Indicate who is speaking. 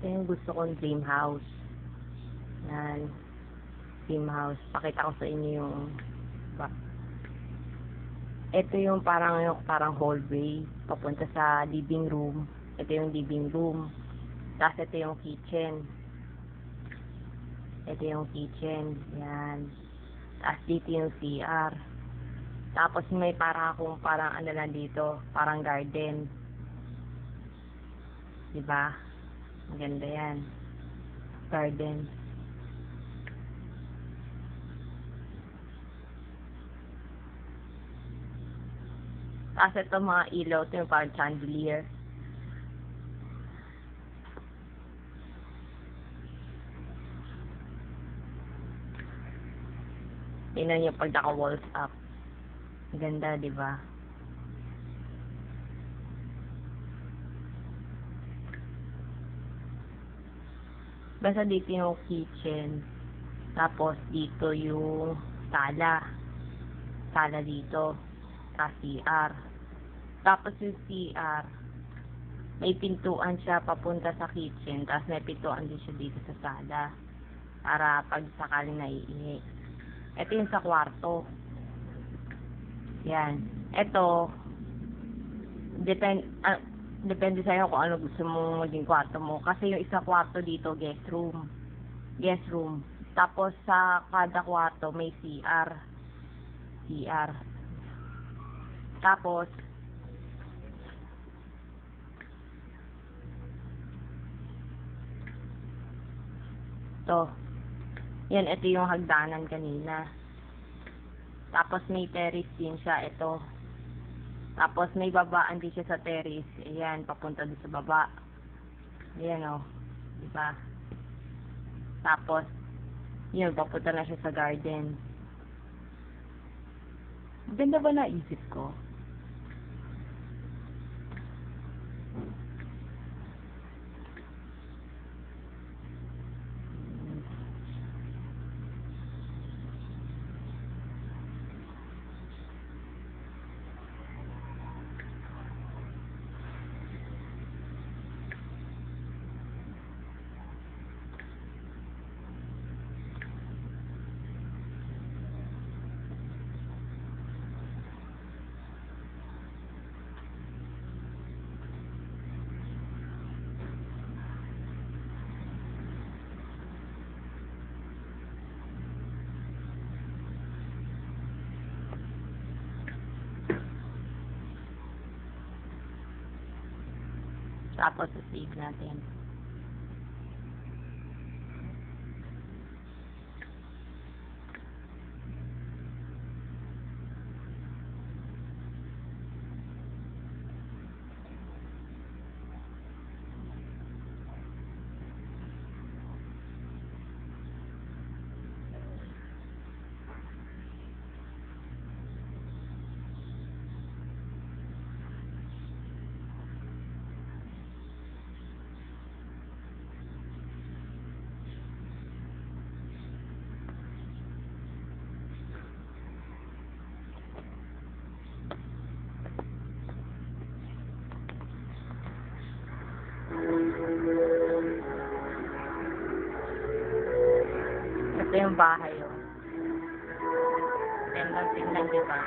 Speaker 1: Ito yung gusto kong dream house. Yan. Dream house. Pakita ko sa inyo yung ito yung parang hallway papunta sa living room. Ito yung living room. Tapos ito yung kitchen. Ito yung kitchen. Yan. Tapos dito yung CR. Tapos may parang ano lang dito, parang garden. Diba? Maganda yan. Garden. Tapos ito mga ilaw, ito yung parang chandelier. Tingnan nyo pag naka-walls up. Ganda, diba? Basta dito yung kitchen. Tapos dito yung sala. Sala dito. Sa CR. Tapos yung CR, may pintuan siya papunta sa kitchen. Tapos may pintuan din siya dito sa sala. Para pag sakaling naiihi. Ito yung sa kwarto. Yan. Ito, depende sa'yo kung ano gusto mo maging kwarto mo. Kasi yung isa kwarto dito, guest room. Guest room. Tapos sa kada kwarto, may CR. CR. Tapos, to. Yan, ito yung hagdanan kanina. Tapos may terrace din siya, ito. Tapos may babaan din siya sa terrace. Ayan, papunta din sa baba. Ayan o. Diba? Tapos, yun, papunta na siya sa garden. Ganda ba naisip ko? Tapos, save natin. Ito yung bahay, oh. Tingnan, diba?